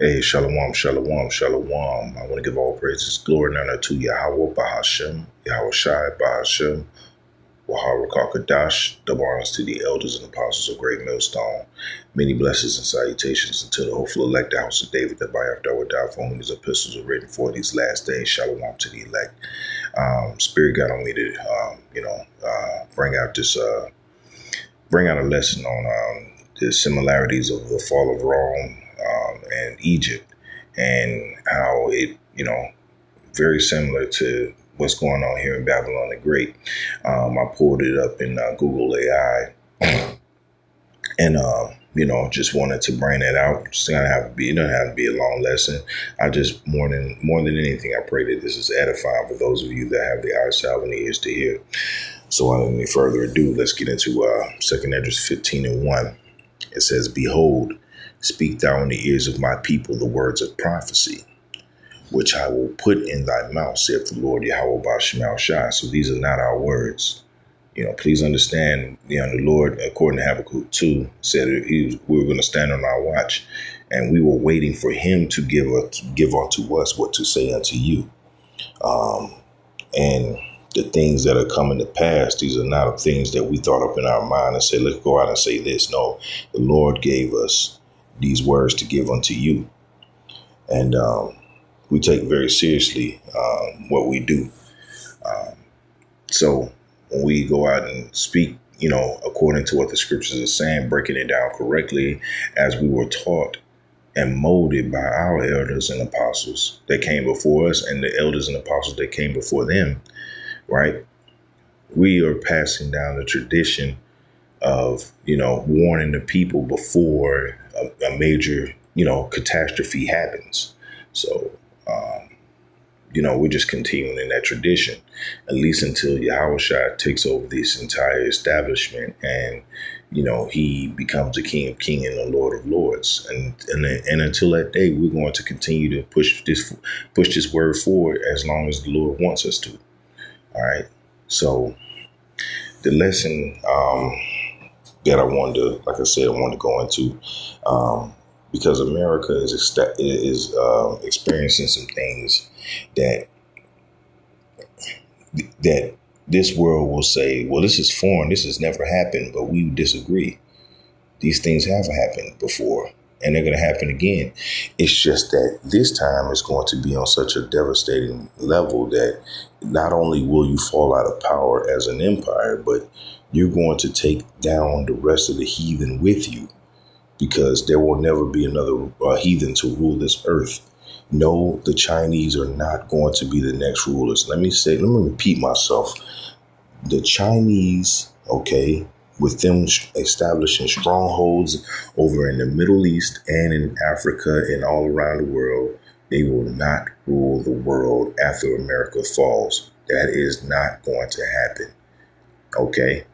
Hey, shalom, shalom, shalom. I want to give all praises, glory, and honor to Yahweh, Bahashem, Yahweh Shai, Bahashem, Waharakah Kadash, double honors to the elders and apostles of Great Millstone. Many blessings and salutations unto the hopeful elect, the house of David, that by after would die, for whom these epistles are written for these last days. Shalom to the elect. Spirit got on me to, bring out a lesson on the similarities of the fall of Rome and Egypt, and how it, very similar to what's going on here in Babylon the Great. I pulled it up in Google AI, and just wanted to bring that out. It's gonna have to be. It doesn't have to be a long lesson. I just more than anything, I pray that this is edifying for those of you that have the eyes to have and the ears to hear. So, without any further ado, let's get into 2 Esdras 15:1. It says, "Behold, speak thou in the ears of my people the words of prophecy, which I will put in thy mouth, saith the Lord Yahweh Bashmal Shai." So these are not our words. Please understand, the Lord, according to Habakkuk 2, said we were going to stand on our watch, and we were waiting for him to give unto us what to say unto you. And the things that are coming to pass, these are not things that we thought up in our mind and say, let's go out and say this. No, the Lord gave us these words to give unto you. And we take very seriously what we do. So when we go out and speak, according to what the scriptures are saying, breaking it down correctly as we were taught and molded by our elders and apostles that came before us, and the elders and apostles that came before them, right? We are passing down the tradition of, warning the people before a major, catastrophe happens. So, we're just continuing in that tradition, at least until Yahweh Shai takes over this entire establishment and, he becomes the King of Kings and the Lord of Lords. And until that day, we're going to continue to push this word forward as long as the Lord wants us to. All right. So the lesson that I wanted to go into, because America is experiencing some things that this world will say, well, this is foreign, this has never happened, but we disagree. These things have happened before, and they're going to happen again. It's just that this time is going to be on such a devastating level that not only will you fall out of power as an empire, but you're going to take down the rest of the heathen with you, because there will never be another heathen to rule this earth. No, the Chinese are not going to be the next rulers. Let me repeat myself. The Chinese, okay, with them establishing strongholds over in the Middle East and in Africa and all around the world, they will not rule the world after America falls. That is not going to happen. Okay?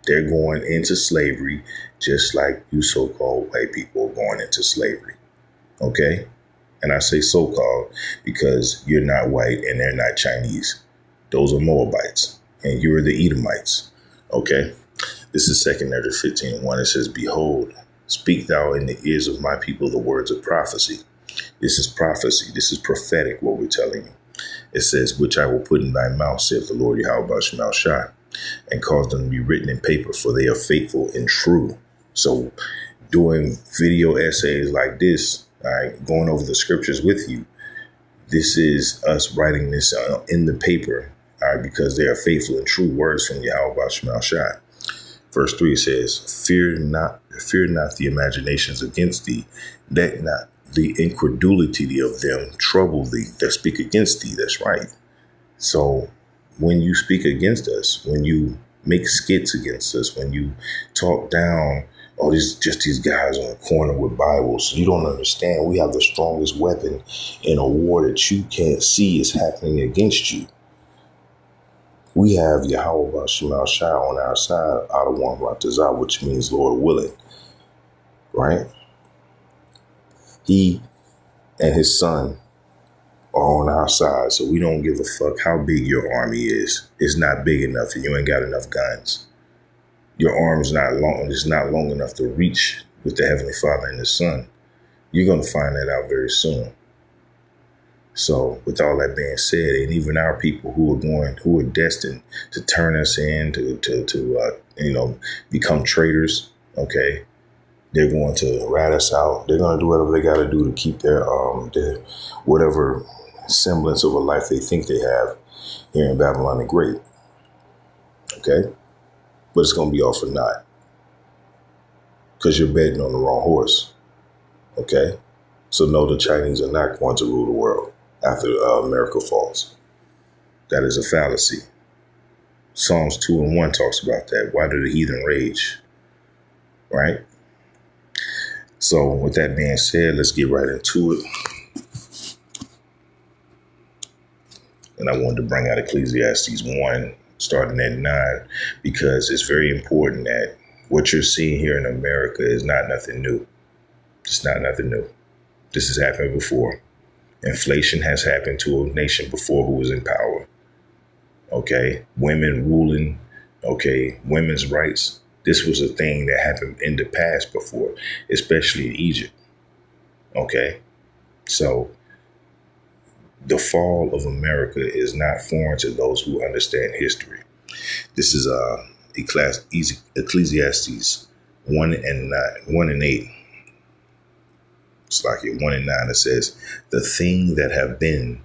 They're going into slavery just like you so-called white people are going into slavery. Okay? And I say so-called because you're not white and they're not Chinese. Those are Moabites and you're the Edomites. Okay? This is 2 Esdras 15:1. It says, "Behold, speak thou in the ears of my people the words of prophecy." This is prophecy. This is prophetic, what we're telling you. It says, "Which I will put in thy mouth, saith the Lord Yahweh Bashmal Shai, and cause them to be written in paper, for they are faithful and true." So doing video essays like this, all right, going over the scriptures with you, this is us writing this in the paper, all right, because they are faithful and true words from Yahweh Bashmal Shai. Verse 3 says, fear not the imaginations against thee, let not the incredulity of them trouble thee that speak against thee. That's right. So when you speak against us, when you make skits against us, when you talk down, oh, these guys on the corner with Bibles, you don't understand. We have the strongest weapon in a war that you can't see is happening against you. We have Yahweh Bashmal Shai on our side, Adawan Ratazah, which means Lord willing, right? He and his son are on our side, so we don't give a fuck how big your army is. It's not big enough and you ain't got enough guns. Your arm is not long. It's not long enough to reach with the Heavenly Father and the Son. You're going to find that out very soon. So with all that being said, and even our people who are destined to turn us in, to become traitors, okay, they're going to rat us out. They're going to do whatever they got to do to keep their whatever semblance of a life they think they have here in Babylon the Great. Okay, but it's going to be all for naught because you're betting on the wrong horse. Okay, so no, the Chinese are not going to rule the world after America falls. That is a fallacy. Psalms 2:1 talks about that. Why do the heathen rage? Right? So with that being said, let's get right into it. And I wanted to bring out Ecclesiastes 1, starting at 9, because it's very important that what you're seeing here in America is not nothing new. It's not nothing new. This has happened before. Inflation has happened to a nation before who was in power. Okay. Women ruling. Okay. Women's rights. This was a thing that happened in the past before, especially in Egypt. Okay. So the fall of America is not foreign to those who understand history. This is Ecclesiastes 1:8. It's like 1:9. It says, "The thing that have been,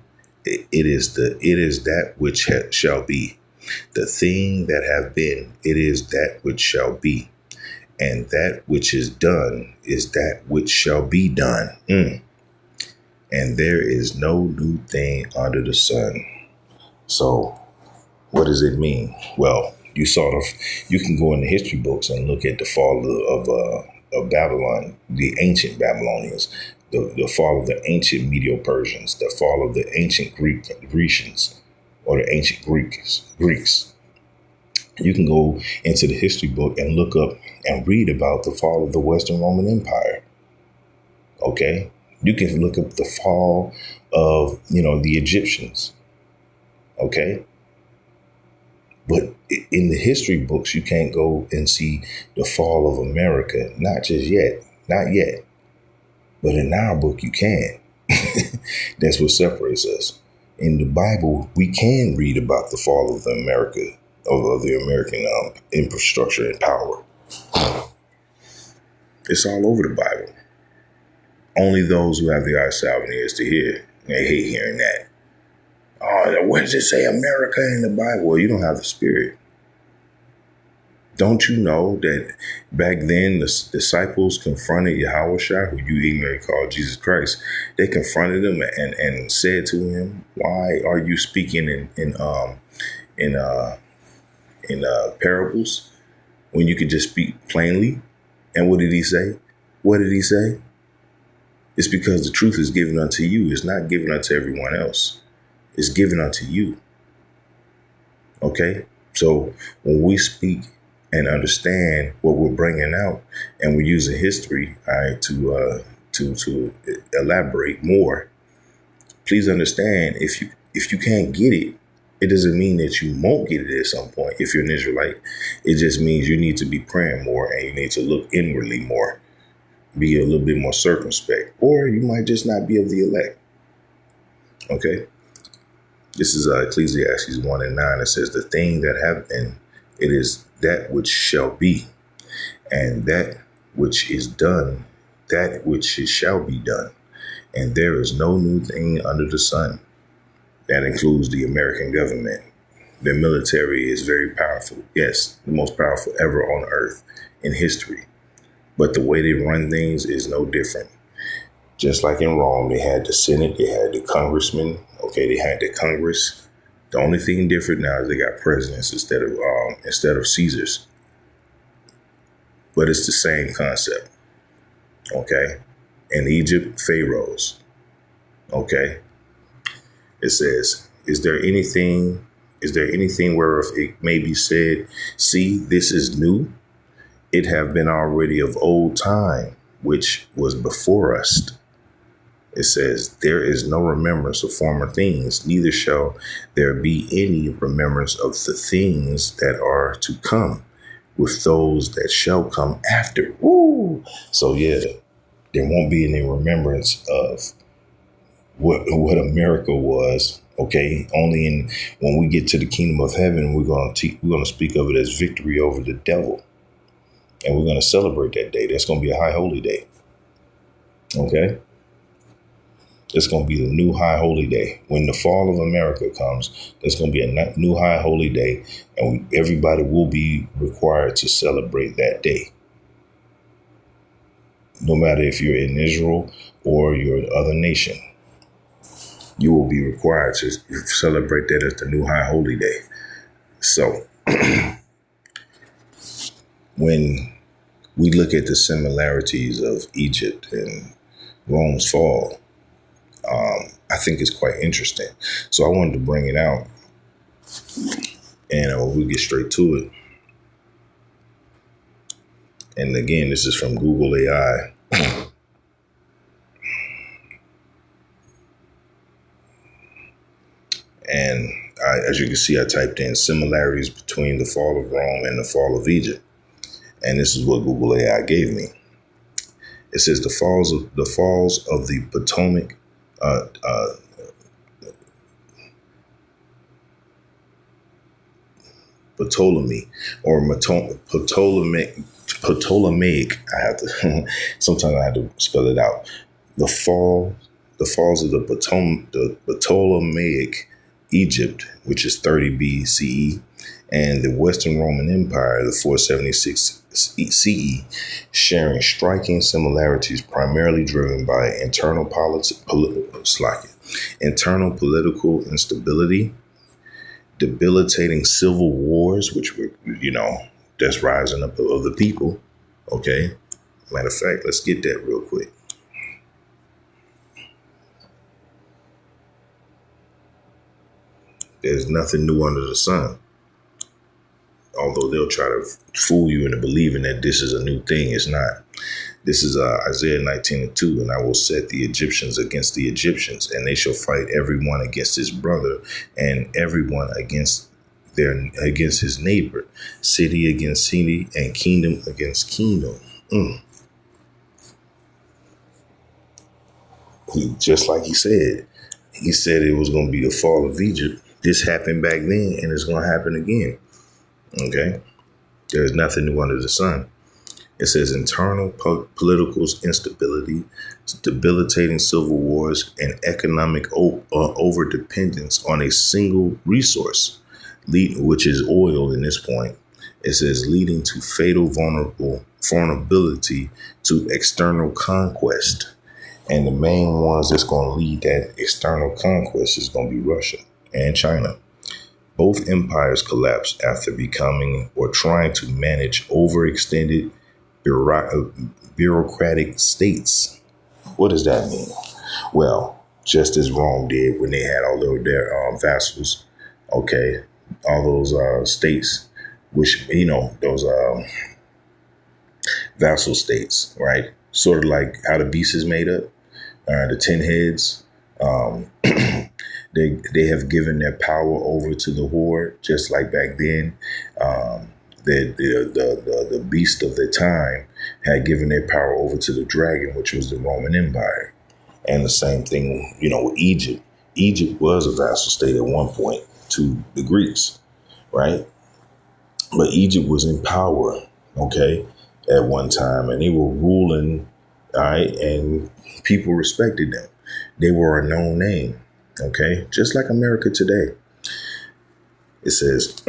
it is that which shall be. The thing that have been, it is that which shall be, and that which is done is that which shall be done. And there is no new thing under the sun." So, what does it mean? Well, you can go in the history books and look at the fall of Babylon, the ancient Babylonians, the fall of the ancient Medo-Persians, the fall of the ancient Grecians, or the ancient Greeks. You can go into the history book and look up and read about the fall of the Western Roman Empire. Okay. You can look up the fall of, the Egyptians. Okay. But in the history books, you can't go and see the fall of America. Not just yet. Not yet. But in our book, you can. That's what separates us. In the Bible, we can read about the fall of the American infrastructure and power. It's all over the Bible. Only those who have the eyes salve and ears to hear. They hate hearing that. Oh, where does it say America in the Bible? Well, you don't have the Spirit. Don't you know that back then the disciples confronted Yahushua, who you ignorantly call Jesus Christ? They confronted him and said to him, "Why are you speaking in parables when you could just speak plainly?" And what did he say? What did he say? It's because the truth is given unto you. It's not given unto everyone else. It's given unto you. Okay? So when we speak and understand what we're bringing out, and we're using history, to elaborate more, please understand, if you can't get it, it doesn't mean that you won't get it at some point. If you're an Israelite, it just means you need to be praying more and you need to look inwardly more, be a little bit more circumspect, or you might just not be of the elect. Okay. This is Ecclesiastes 1:9. It says, "The thing that have been, it is that which shall be, and that which is done, that which shall be done. And there is no new thing under the sun." That includes the American government. The military is very powerful. Yes, the most powerful ever on earth in history. But the way they run things is no different. Just like in Rome, they had the Senate, they had the congressmen. Okay, they had the Congress. The only thing different now is they got presidents instead of Caesars. But it's the same concept. Okay. In Egypt, pharaohs. Okay. It says, is there anything whereof it may be said, "See, this is new"? It have been already of old time, which was before us. It says, "There is no remembrance of former things, neither shall there be any remembrance of the things that are to come with those that shall come after." Woo! So yeah, There won't be any remembrance of what America was. Okay, only in when we get to the kingdom of heaven, we're gonna speak of it as victory over the devil, and we're gonna celebrate that day. That's gonna be a high holy day. Okay, it's gonna be the new high holy day when the fall of America comes. There's gonna be a new high holy day, and everybody will be required to celebrate that day, no matter if you're in Israel or you're in other nation. You will be required to celebrate that as the new high holy day. So when we look at the similarities of Egypt and Rome's fall, I think it's quite interesting. So I wanted to bring it out, and we'll get straight to it. And again, this is from Google AI. And as you can see, I typed in similarities between the fall of Rome and the fall of Egypt. And this is what Google AI gave me. It says the falls of the Potomac, Ptolemy or Ptolemaic. I have to sometimes I have to spell it out. The falls of the Ptolemaic Egypt, which is 30 BCE, and the Western Roman Empire, the 476 CE, sharing striking similarities, primarily driven by internal political instability, debilitating civil wars, which were, that's rising up of the people. Okay. Matter of fact, let's get that real quick. There's nothing new under the sun. Although they'll try to fool you into believing that this is a new thing, it's not. This is Isaiah 19:2, and I will set the Egyptians against the Egyptians, and they shall fight everyone against his brother, and everyone against his neighbor, city against city, and kingdom against kingdom. Just like he said it was going to be the fall of Egypt. This happened back then, and it's going to happen again. Okay, there's nothing new under the sun. It says internal political instability, debilitating civil wars, and economic overdependence on a single resource, which is oil in this point. It says leading to fatal vulnerability to external conquest. And the main ones that's going to lead that external conquest is going to be Russia and China. Both empires collapsed after becoming or trying to manage overextended bureaucratic states. What does that mean? Well, just as Rome did when they had all their vassals, okay, all those states, which, those vassal states, right? Sort of like how the beast is made up, the 10 heads. They have given their power over to the horde, just like back then. The beast of the time had given their power over to the dragon, which was the Roman Empire. And the same thing, with Egypt. Egypt was a vassal state at one point to the Greeks, right? But Egypt was in power, okay, at one time, and they were ruling, all right, and people respected them. They were a known name, okay, just like America today. It says,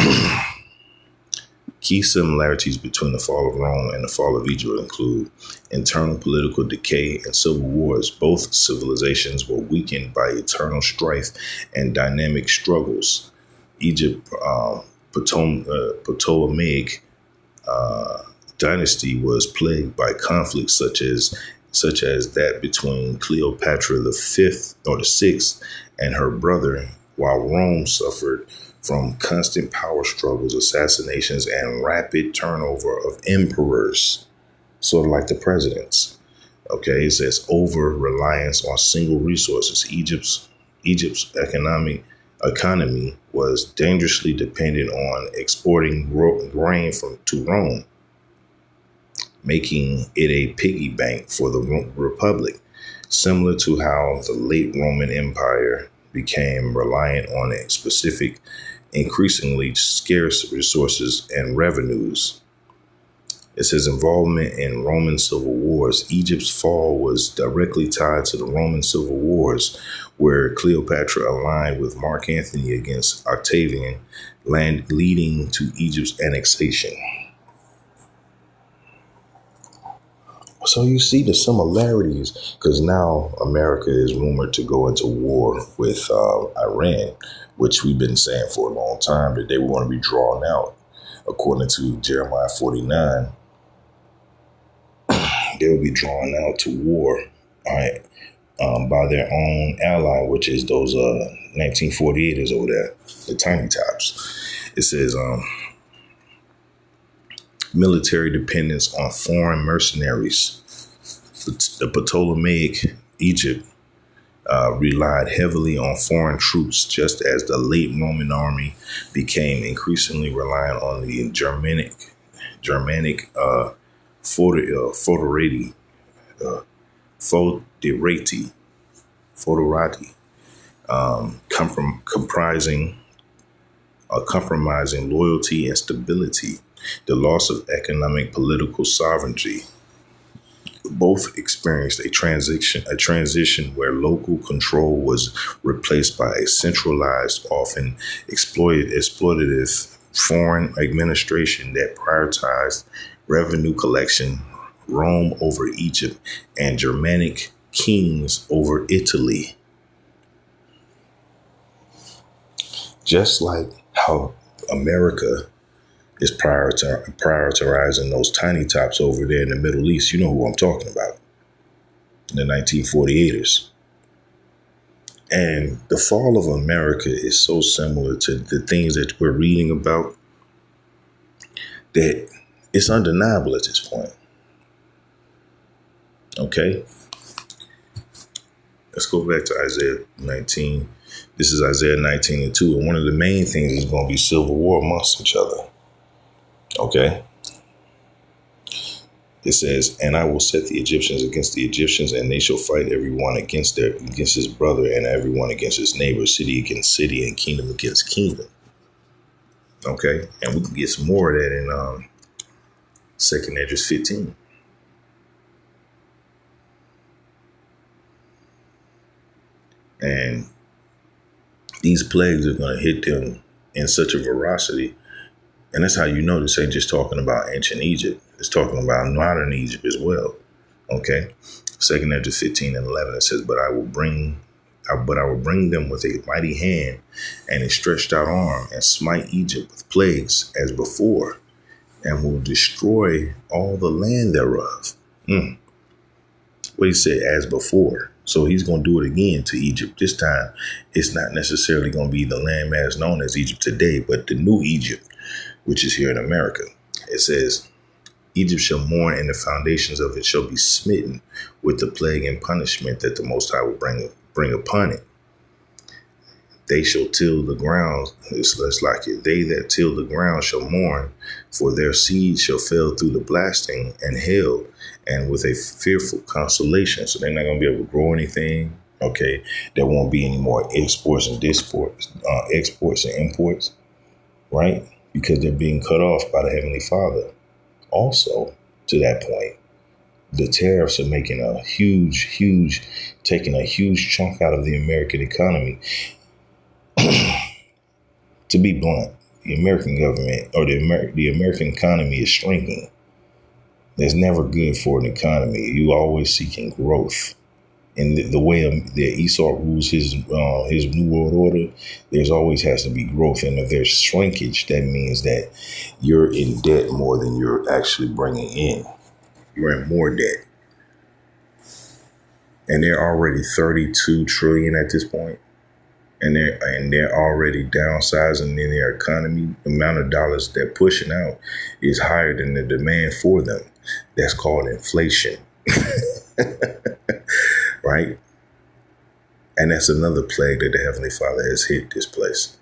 key similarities between the fall of Rome and the fall of Egypt include internal political decay and civil wars. Both civilizations were weakened by eternal strife and dynamic struggles. Egypt, Ptolemaic dynasty was plagued by conflicts such as that between Cleopatra the Sixth and her brother, while Rome suffered from constant power struggles, assassinations, and rapid turnover of emperors, sort of like the presidents. Okay, it says over reliance on single resources. Egypt's economy was dangerously dependent on exporting grain to Rome. making it a piggy bank for the Republic, similar to how the late Roman Empire became reliant on a specific, increasingly scarce resources and revenues. It says involvement in Roman civil wars. Egypt's fall was directly tied to the Roman civil wars, where Cleopatra aligned with Mark Antony against Octavian, leading to Egypt's annexation. So you see the similarities, because now America is rumored to go into war with Iran, which we've been saying for a long time that they were going to be drawn out. According to Jeremiah 49, they will be drawn out to war, all right, by their own ally, which is those 1948ers over there, the Tiny Tops. It says military dependence on foreign mercenaries. The Ptolemaic Egypt relied heavily on foreign troops, just as the late Roman army became increasingly reliant on the Germanic foederati, compromising loyalty and stability, the loss of economic political sovereignty. Both experienced a transition where local control was replaced by a centralized, often exploitative foreign administration that prioritized revenue collection, Rome over Egypt, and Germanic kings over Italy. Just like how America is prioritizing those tiny tops over there in the Middle East. You know who I'm talking about. The 1948ers. And the fall of America is so similar to the things that we're reading about that it's undeniable at this point. Okay? Let's go back to Isaiah 19. This is Isaiah 19:2. And one of the main things is going to be civil war amongst each other. Okay. It says, and I will set the Egyptians against the Egyptians, and they shall fight everyone against his brother, and everyone against his neighbor, city against city, and kingdom against kingdom. Okay. And we can get some more of that in 2nd Esdras 15. And these plagues are going to hit them in such a ferocity. And that's how you know this ain't just talking about ancient Egypt. It's talking about modern Egypt as well. Okay. 2nd Esdras 15:11, it says, But I will bring them with a mighty hand and a stretched out arm, and smite Egypt with plagues as before, and will destroy all the land thereof. What he said, as before. So he's going to do it again to Egypt. This time, it's not necessarily going to be the landmass known as Egypt today, but the new Egypt, which is here in America. It says, Egypt shall mourn, and the foundations of it shall be smitten with the plague and punishment that the Most High will bring upon it. They shall till the ground. It's like it. They that till the ground shall mourn, for their seed shall fail through the blasting and hail, and with a fearful consolation. So they're not going to be able to grow anything. Okay. There won't be any more exports and exports and imports. Right. Because they're being cut off by the Heavenly Father. Also, to that point, the tariffs are making taking a huge chunk out of the American economy. To be blunt, the American government or the American economy is shrinking. That's never good for an economy. You always seeking growth. And the way that Esau rules his New World Order, there's always has to be growth. And if there's shrinkage, that means that you're in debt more than you're actually bringing in. You're in more debt. And they're already 32 trillion at this point. And they're already downsizing in their economy. The amount of dollars they're pushing out is higher than the demand for them. That's called inflation. Right? And that's another plague that the Heavenly Father has hit this place.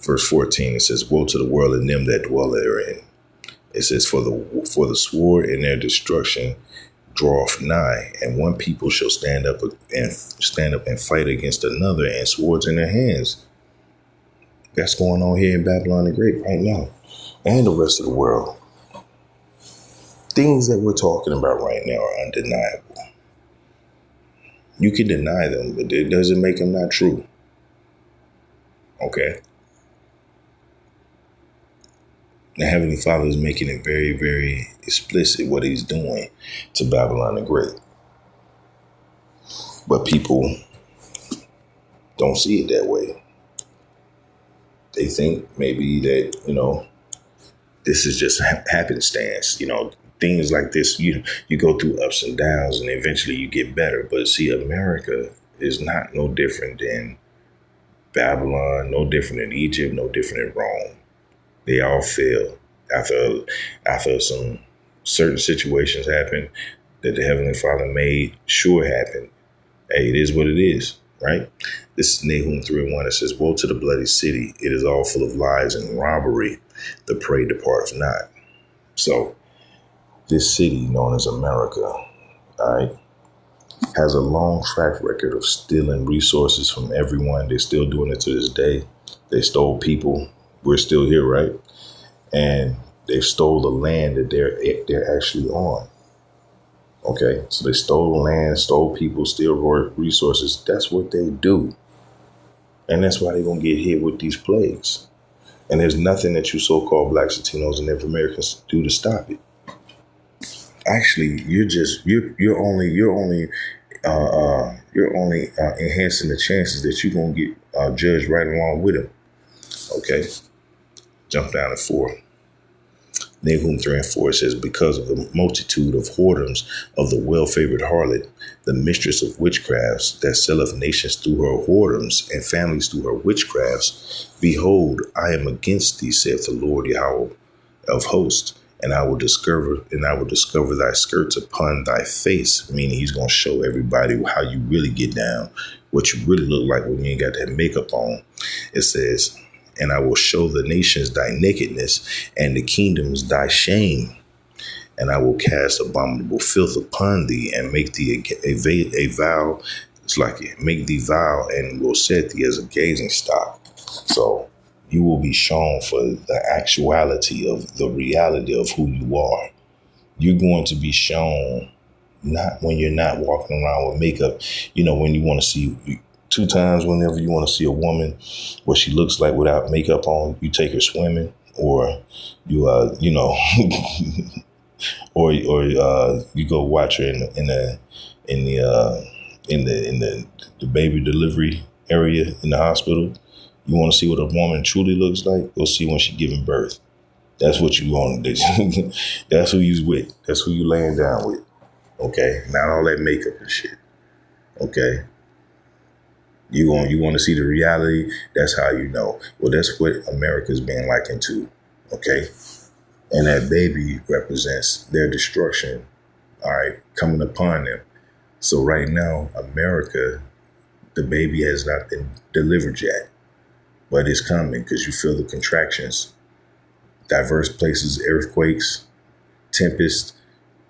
Verse 14, it says, Woe to the world and them that dwell therein. It says, for the sword and their destruction draweth nigh, and one people shall stand up and fight against another, and swords in their hands. That's going on here in Babylon the Great right now, and the rest of the world. Things that we're talking about right now are undeniable. You can deny them, but it doesn't make them not true. Okay? The Heavenly Father is making it very, very explicit what he's doing to Babylon the Great. But people don't see it that way. They think maybe that, this is just happenstance. Things like this, you go through ups and downs and eventually you get better. But see, America is not no different than Babylon, no different than Egypt, no different than Rome. They all fail after some certain situations happen that the Heavenly Father made sure happened. Hey, it is what it is, right? This is Nahum 3:1. It says, woe to the bloody city. It is all full of lies and robbery. The prey departs not. So this city known as America, all right, has a long track record of stealing resources from everyone. They're still doing it to this day. They stole people. We're still here, right? And they stole the land that they're actually on. Okay, so they stole the land, stole people, steal resources. That's what they do. And that's why they're going to get hit with these plagues. And there's nothing that you so-called Blacks, Latinos, and Native Americans do to stop it. Actually, you're only enhancing the chances that you're going to get judged right along with them. Okay, jump down to 4. Nahum 3:4 says, because of the multitude of whoredoms of the well-favored harlot, the mistress of witchcrafts that selleth nations through her whoredoms and families through her witchcrafts, behold, I am against thee, saith the Lord Yahweh of hosts, and I will discover thy skirts upon thy face, meaning he's going to show everybody how you really get down, what you really look like when you ain't got that makeup on. It says, and I will show the nations thy nakedness and the kingdoms thy shame. And I will cast abominable filth upon thee and make thee a vow. It's like make thee vow and will set thee as a gazing stock. So you will be shown for the actuality of the reality of who you are. You're going to be shown not when you're not walking around with makeup. When you want to see 2 times whenever you want to see a woman, what she looks like without makeup on, you take her swimming, or you or you go watch her in the baby delivery area in the hospital. You want to see what a woman truly looks like? Go see when she's giving birth. That's what you want to do. That's who you's with. That's who you laying down with. Okay, not all that makeup and shit. Okay. You want to see the reality? That's how you know. Well, that's what America's being likened to. Okay. And that baby represents their destruction. All right. Coming upon them. So right now, America, the baby has not been delivered yet, but it's coming because you feel the contractions, diverse places, earthquakes, tempests,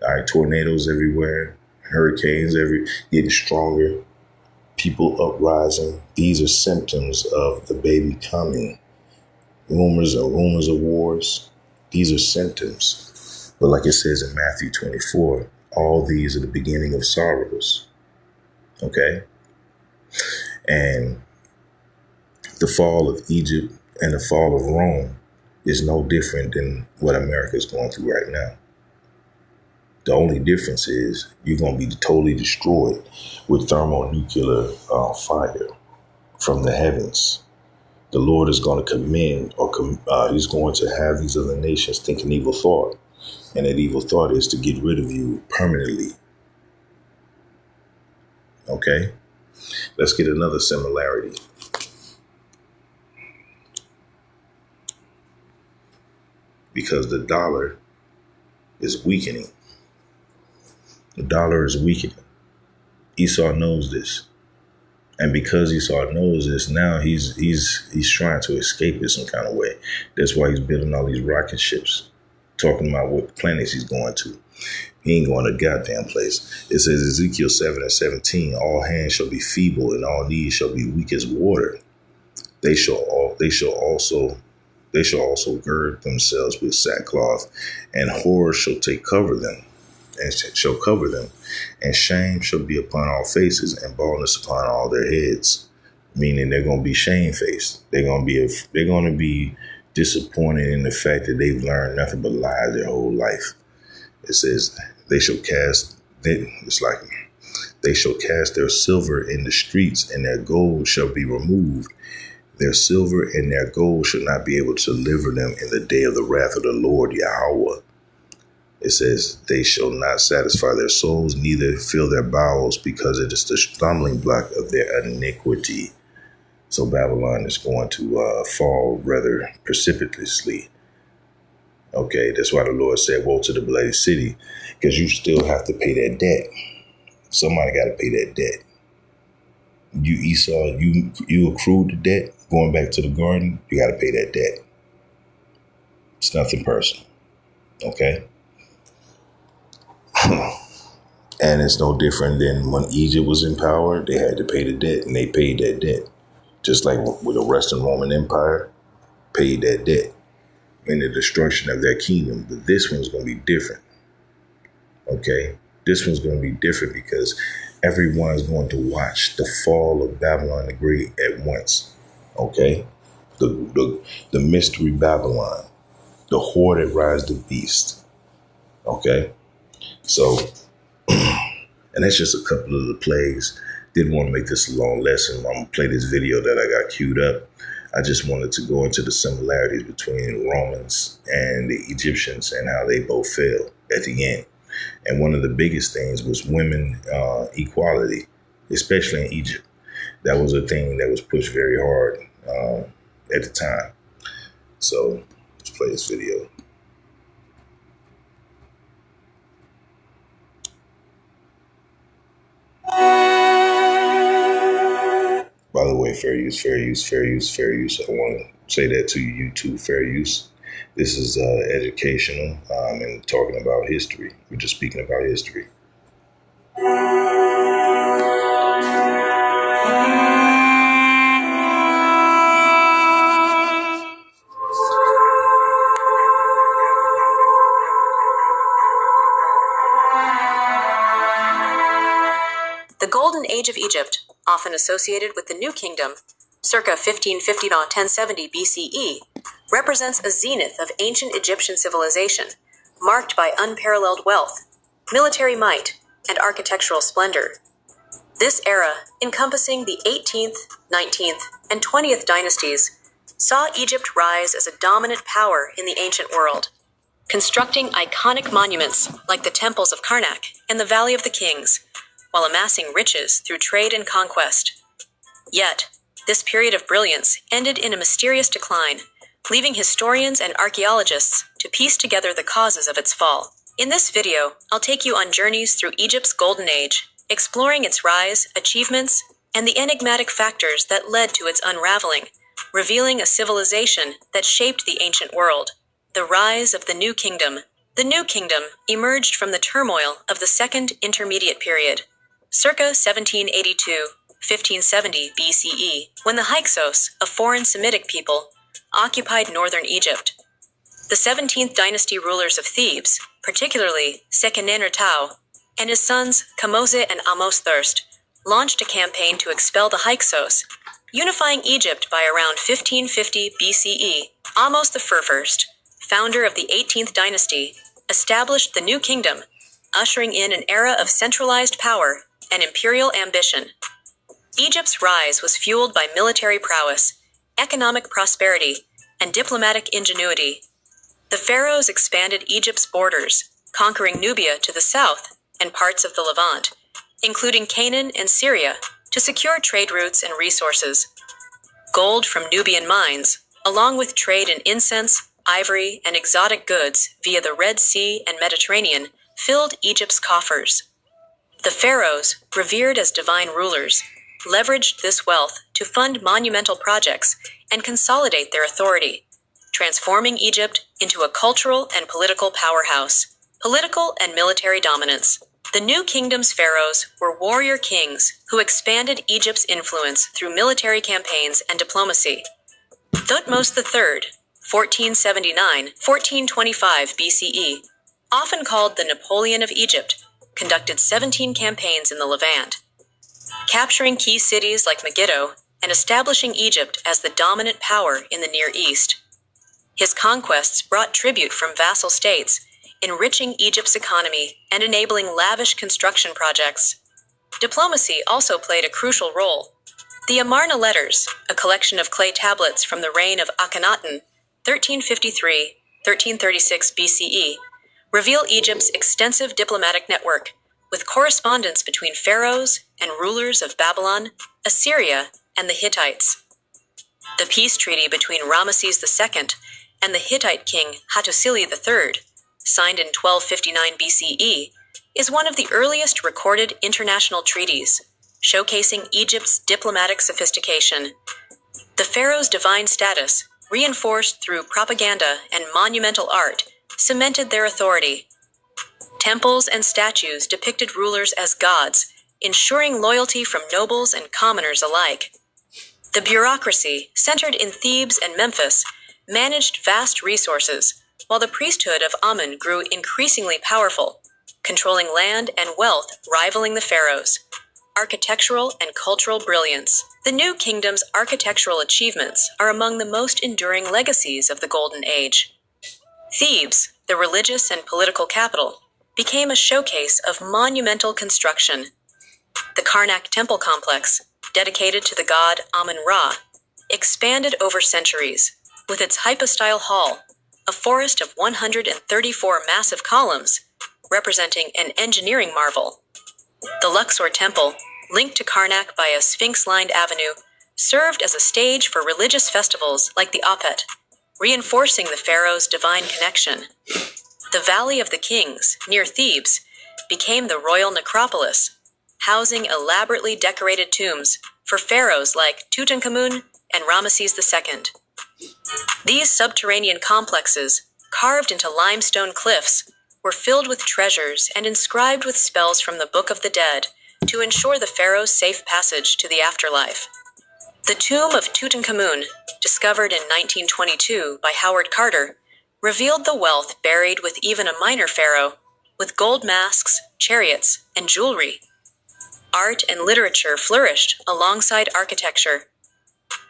all right, tornadoes everywhere, hurricanes getting stronger. People uprising. These are symptoms of the baby coming. Rumors of wars. These are symptoms. But like it says in Matthew 24, all these are the beginning of sorrows. Okay? And the fall of Egypt and the fall of Rome is no different than what America is going through right now. The only difference is you're going to be totally destroyed with thermonuclear fire from the heavens. The Lord is going to commend he's going to have these other nations think an evil thought. And that evil thought is to get rid of you permanently. Okay? Let's get another similarity. Because the dollar is weakening. The dollar is weakening. Esau knows this. And because Esau knows this, now he's trying to escape it some kind of way. That's why he's building all these rocket ships talking about what planets he's going to. He ain't going to goddamn place. It says Ezekiel 7:17, all hands shall be feeble and all knees shall be weak as water. They shall also gird themselves with sackcloth, and horror shall cover them, and shame shall be upon all faces, and baldness upon all their heads. Meaning they're going to be shamefaced. They're going to be disappointed in the fact that they've learned nothing but lies their whole life. It says they shall cast their silver in the streets, and their gold shall be removed. Their silver and their gold shall not be able to deliver them in the day of the wrath of the Lord Yahweh. It says they shall not satisfy their souls, neither fill their bowels, because it is the stumbling block of their iniquity. So Babylon is going to fall rather precipitously. Okay, that's why the Lord said, woe to the bloody city, because you still have to pay that debt. Somebody got to pay that debt. You Esau, you accrued the debt going back to the garden. You got to pay that debt. It's nothing personal. Okay. And it's no different than when Egypt was in power. They had to pay the debt, and they paid that debt. Just like with the Western Roman Empire, paid that debt in the destruction of their kingdom. But this one's going to be different. Okay? This one's going to be different because everyone's going to watch the fall of Babylon the Great at once. Okay? The mystery Babylon. The whore that rides the beast. Okay? So, and that's just a couple of the plagues. Didn't want to make this a long lesson. I'm going to play this video that I got queued up. I just wanted to go into the similarities between the Romans and the Egyptians and how they both failed at the end. And one of the biggest things was women equality, especially in Egypt. That was a thing that was pushed very hard at the time. So let's play this video. By the way, fair use, fair use, fair use, fair use. I want to say that to you, YouTube, fair use. This is educational and talking about history. We're just speaking about history. The Golden Age of Egypt, often associated with the New Kingdom, circa 1550 to 1070 BCE, represents a zenith of ancient Egyptian civilization, marked by unparalleled wealth, military might, and architectural splendor. This era, encompassing the 18th, 19th, and 20th dynasties, saw Egypt rise as a dominant power in the ancient world, constructing iconic monuments like the temples of Karnak and the Valley of the Kings, while amassing riches through trade and conquest. Yet, this period of brilliance ended in a mysterious decline, leaving historians and archaeologists to piece together the causes of its fall. In this video, I'll take you on journeys through Egypt's golden age, exploring its rise, achievements, and the enigmatic factors that led to its unraveling, revealing a civilization that shaped the ancient world. The rise of the New Kingdom. The New Kingdom emerged from the turmoil of the Second Intermediate Period, circa 1782, 1570 BCE, when the Hyksos, a foreign Semitic people, occupied northern Egypt. The 17th dynasty rulers of Thebes, particularly Seqenenre-Tao, and his sons Kamose and Amos Thirst, launched a campaign to expel the Hyksos, unifying Egypt by around 1550 BCE. Amos I, founder of the 18th dynasty, established the New Kingdom, ushering in an era of centralized power and imperial ambition. Egypt's rise was fueled by military prowess, economic prosperity, and diplomatic ingenuity. The pharaohs expanded Egypt's borders, conquering Nubia to the south and parts of the Levant, including Canaan and Syria, to secure trade routes and resources. Gold from Nubian mines, along with trade in incense, ivory, and exotic goods via the Red Sea and Mediterranean, filled Egypt's coffers. The pharaohs, revered as divine rulers, leveraged this wealth to fund monumental projects and consolidate their authority. transforming Egypt into a cultural and political powerhouse. Political and military dominance. The New Kingdom's pharaohs were warrior kings who expanded Egypt's influence through military campaigns and diplomacy. Thutmose III, 1479-1425 BCE, often called the Napoleon of Egypt, conducted 17 campaigns in the Levant, capturing key cities like Megiddo and establishing Egypt as the dominant power in the Near East. His conquests brought tribute from vassal states, enriching Egypt's economy and enabling lavish construction projects. Diplomacy also played a crucial role. The Amarna Letters, a collection of clay tablets from the reign of Akhenaten, 1353-1336 BCE, reveal Egypt's extensive diplomatic network, with correspondence between pharaohs and rulers of Babylon, Assyria, and the Hittites. The peace treaty between Ramesses II and the Hittite king Hattusili III, signed in 1259 BCE, is one of the earliest recorded international treaties, showcasing Egypt's diplomatic sophistication. The pharaoh's divine status, reinforced through propaganda and monumental art, cemented their authority. Temples and statues depicted rulers as gods, ensuring loyalty from nobles and commoners alike. The bureaucracy, centered in Thebes and Memphis, managed vast resources, while the priesthood of Amun grew increasingly powerful, controlling land and wealth rivaling the pharaohs. Architectural and cultural brilliance. The New Kingdom's architectural achievements are among the most enduring legacies of the Golden Age. Thebes, the religious and political capital, became a showcase of monumental construction. The Karnak temple complex, dedicated to the god Amun-Ra, expanded over centuries, with its hypostyle hall, a forest of 134 massive columns, representing an engineering marvel. The Luxor Temple, linked to Karnak by a sphinx-lined avenue, served as a stage for religious festivals like the Apet, reinforcing the pharaoh's divine connection. The Valley of the Kings, near Thebes, became the royal necropolis, housing elaborately decorated tombs for pharaohs like Tutankhamun and Ramesses II. These subterranean complexes, carved into limestone cliffs, were filled with treasures and inscribed with spells from the Book of the Dead to ensure the pharaoh's safe passage to the afterlife. The tomb of Tutankhamun, discovered in 1922 by Howard Carter, revealed the wealth buried with even a minor pharaoh, with gold masks, chariots, and jewelry. Art and literature flourished alongside architecture.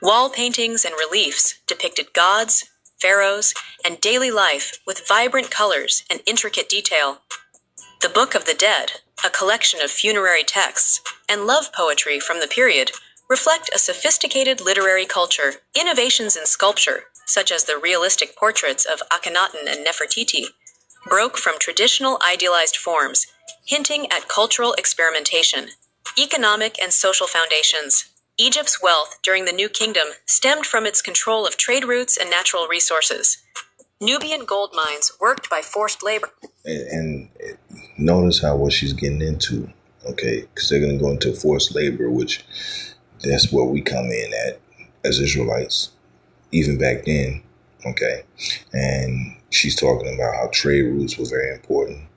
Wall paintings and reliefs depicted gods, pharaohs, and daily life with vibrant colors and intricate detail. The Book of the Dead, a collection of funerary texts and love poetry from the period, reflect a sophisticated literary culture. Innovations in sculpture, such as the realistic portraits of Akhenaten and Nefertiti, broke from traditional idealized forms, hinting at cultural experimentation. Economic and social foundations. Egypt's wealth during the New Kingdom stemmed from its control of trade routes and natural resources. Nubian gold mines worked by forced labor. And notice how what she's getting into, okay? Because they're going to go into forced labor, which that's where we come in at as Israelites, even back then, okay? And she's talking about how trade routes were very important,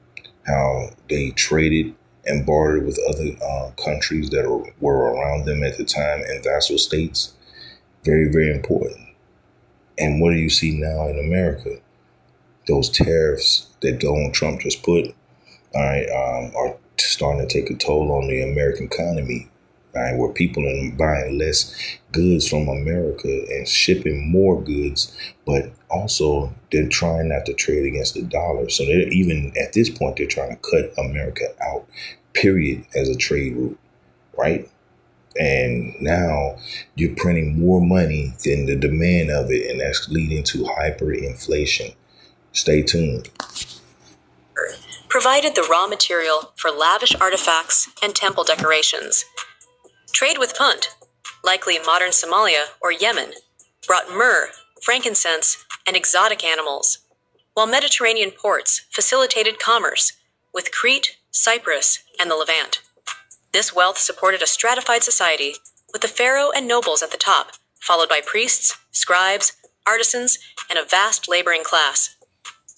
how they traded and bartered with other countries that were around them at the time and vassal states. Very, very important. And what do you see now in America? Those tariffs that Donald Trump just put, all right, are starting to take a toll on the American economy, right? Where people are buying less goods from America and shipping more goods, but also they're trying not to trade against the dollar. So they're even at this point, they're trying to cut America out, period, as a trade route, right? And now you're printing more money than the demand of it, and that's leading to hyperinflation. Stay tuned. Provided the raw material for lavish artifacts and temple decorations. Trade with Punt, likely modern Somalia or Yemen, brought myrrh, frankincense, and exotic animals, while Mediterranean ports facilitated commerce with Crete, Cyprus, and the Levant. This wealth supported a stratified society with the pharaoh and nobles at the top, followed by priests, scribes, artisans, and a vast laboring class.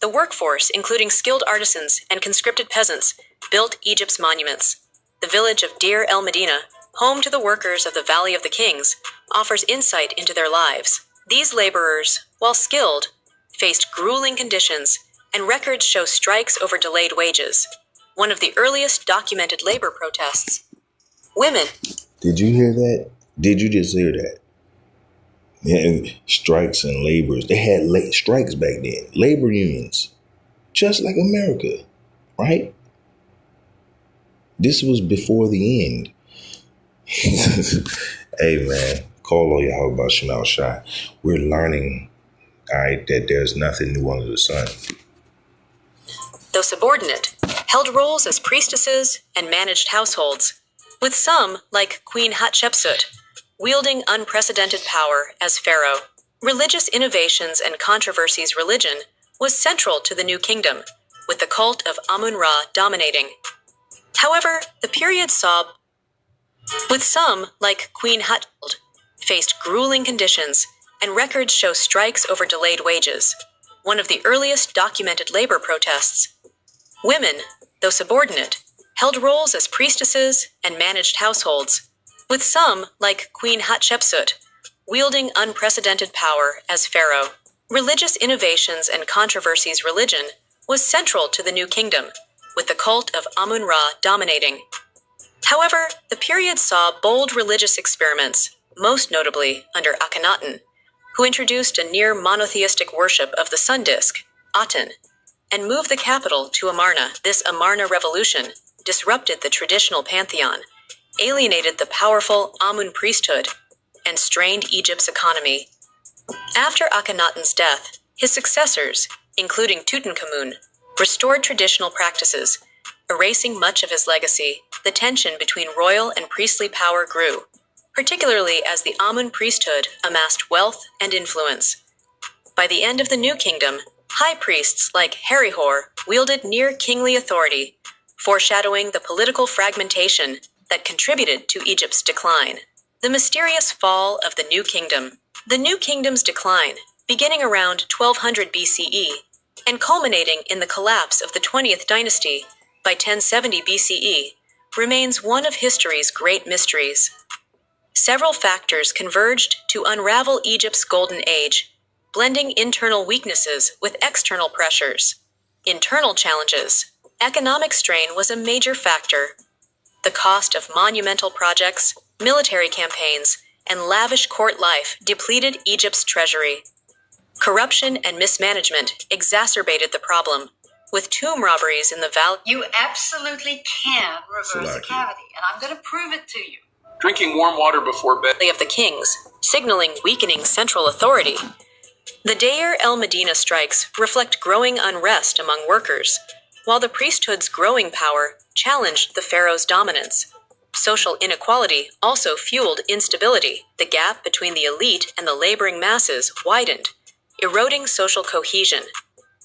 The workforce, including skilled artisans and conscripted peasants, built Egypt's monuments. The village of Deir el Medina, home to the workers of the Valley of the Kings, offers insight into their lives. These laborers, while skilled, faced grueling conditions, and records show strikes over delayed wages. One of the earliest documented labor protests. Women. Did you hear that? Did you just hear that? Yeah, strikes and labors. They had strikes back then. Labor unions. Just like America. Right? This was before the end. Hey, man. Call on Yahweh Shemal Shai. We're learning, all right, that there's nothing new under the sun. Though subordinate, held roles as priestesses and managed households, with some, like Queen Hatshepsut, wielding unprecedented power as pharaoh. Religious innovations and controversies. Religion was central to the New Kingdom, with the cult of Amun-Ra dominating. However, the period saw, with some, like Queen Hatshepsut, faced grueling conditions, and records show strikes over delayed wages. One of the earliest documented labor protests. Women, though subordinate, held roles as priestesses and managed households, with some, like Queen Hatshepsut, wielding unprecedented power as pharaoh. Religious innovations and controversies. Religion was central to the New Kingdom, with the cult of Amun-Ra dominating. However, the period saw bold religious experiments, most notably under Akhenaten, who introduced a near monotheistic worship of the sun disk, Aten, and moved the capital to Amarna. This Amarna revolution disrupted the traditional pantheon, alienated the powerful Amun priesthood, and strained Egypt's economy. After Akhenaten's death, his successors, including Tutankhamun, restored traditional practices, erasing much of his legacy. The tension between royal and priestly power grew, particularly as the Amun priesthood amassed wealth and influence. By the end of the New Kingdom, high priests like Herihor wielded near-kingly authority, foreshadowing the political fragmentation that contributed to Egypt's decline. The mysterious fall of the New Kingdom. The New Kingdom's decline, beginning around 1200 BCE and culminating in the collapse of the 20th dynasty by 1070 BCE, remains one of history's great mysteries. Several factors converged to unravel Egypt's golden age, blending internal weaknesses with external pressures. Internal challenges. Economic strain was a major factor. The cost of monumental projects, military campaigns, and lavish court life depleted Egypt's treasury. Corruption and mismanagement exacerbated the problem, with tomb robberies in the valley. You absolutely can reverse a Salaki. cavity, and I'm going to prove it to you. Drinking warm water before bed. Of the Kings, signaling weakening central authority. The Deir el Medina strikes reflect growing unrest among workers, while the priesthood's growing power challenged the pharaoh's dominance. Social inequality also fueled instability. The gap between the elite and the laboring masses widened, eroding social cohesion.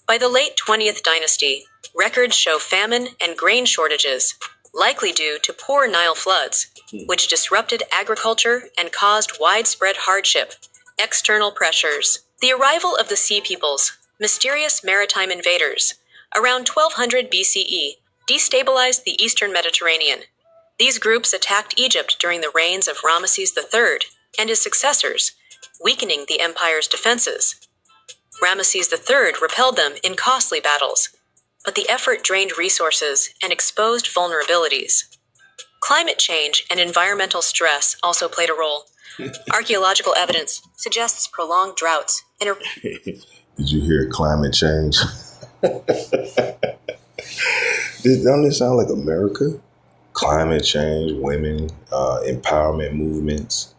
By the late 20th dynasty, records show famine and grain shortages, likely due to poor Nile floods, which disrupted agriculture and caused widespread hardship. External pressures. The arrival of the Sea Peoples, mysterious maritime invaders, around 1200 BCE, destabilized the eastern Mediterranean. These groups attacked Egypt during the reigns of Ramesses III and his successors, weakening the empire's defenses. Ramesses III repelled them in costly battles, but the effort drained resources and exposed vulnerabilities. Climate change and environmental stress also played a role. Archaeological evidence suggests prolonged droughts. Did you hear climate change? Don't this sound like America? Climate change, women, empowerment movements.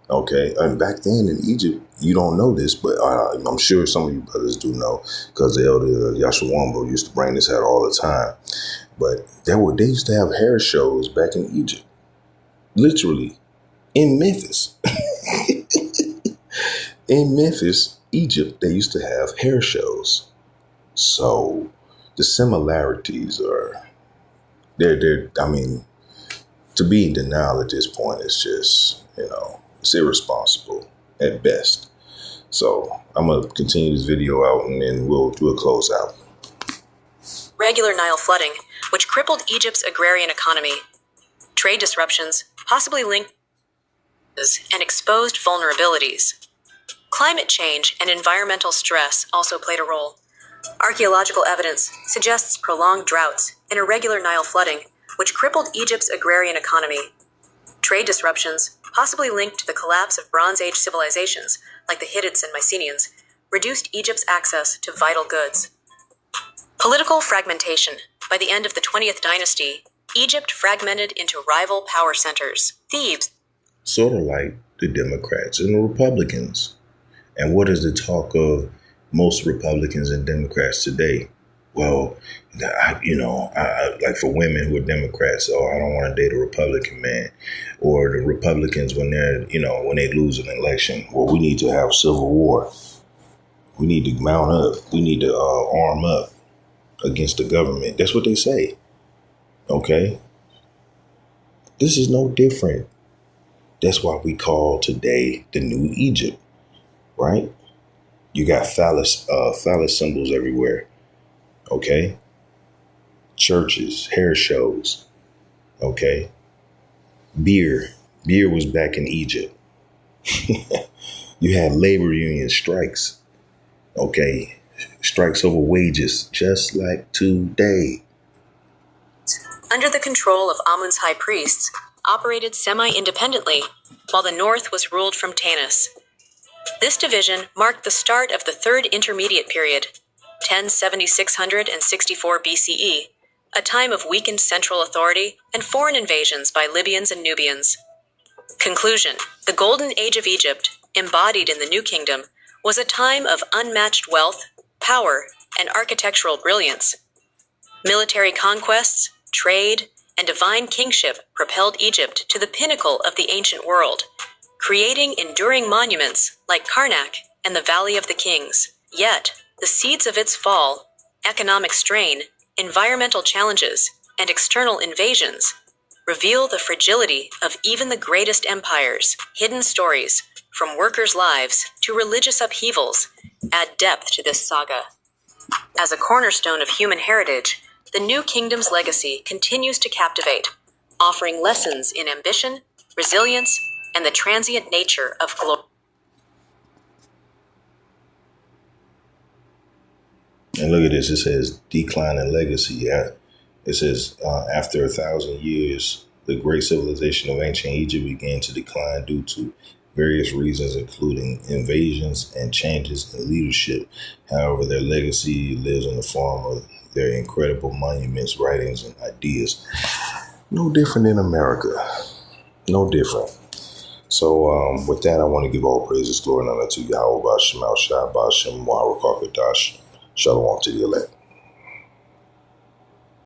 Okay, and back then in Egypt, you don't know this, but I'm sure some of you brothers do know, because the elder Yashawambo used to bring this out all the time. But they used to have hair shows back in Egypt, literally in Memphis. In Memphis, Egypt, they used to have hair shows. So the similarities are they're. I mean, to be in denial at this point is just, it's irresponsible at best. So I'm going to continue this video out and then we'll do a closeout. Regular Nile flooding, which crippled Egypt's agrarian economy. Trade disruptions, possibly linked and exposed vulnerabilities. Climate change and environmental stress also played a role. Archaeological evidence suggests prolonged droughts and irregular Nile flooding, which crippled Egypt's agrarian economy. Trade disruptions, possibly linked to the collapse of Bronze Age civilizations like the Hittites and Mycenaeans, reduced Egypt's access to vital goods. Political fragmentation. By the end of the 20th dynasty, Egypt fragmented into rival power centers. Thebes, sort of like the Democrats and the Republicans. And what is the talk of most Republicans and Democrats today? Well, I like for women who are Democrats, I don't want to date a Republican man. Or the Republicans when when they lose an election. Well, we need to have civil war. We need to mount up. We need to arm up against the government. That's what they say. Okay? This is no different. That's why we call today the New Egypt, right? You got phallus symbols everywhere. Okay? Churches, hair shows. Okay? Beer was back in Egypt. You had labor union strikes. Okay? Strikes over wages, just like today. under the control of Amun's high priests, operated semi-independently, while the north was ruled from Tanis. This division marked the start of the Third Intermediate Period, 1076-64 BCE, a time of weakened central authority and foreign invasions by Libyans and Nubians. Conclusion: the Golden Age of Egypt, embodied in the New Kingdom, was a time of unmatched wealth, power, and architectural brilliance. Military conquests, trade, and divine kingship propelled Egypt to the pinnacle of the ancient world, creating enduring monuments like Karnak and the Valley of the Kings. Yet, the seeds of its fall, economic strain, environmental challenges, and external invasions reveal the fragility of even the greatest empires. Hidden stories, from workers' lives to religious upheavals, add depth to this saga. As a cornerstone of human heritage, the New Kingdom's legacy continues to captivate, offering lessons in ambition, resilience, and the transient nature of glory. And look at this. It says decline in legacy. Yeah. It says after 1,000 years, the great civilization of ancient Egypt began to decline due to various reasons, including invasions and changes in leadership. However, their legacy lives in the form of their incredible monuments, writings, and ideas. No different in America. No different. So with that, I want to give all praises, glory, and honor to Yahweh, Bashem, Al Shai, Bashem, Muharakakadash. Shalom to the elect.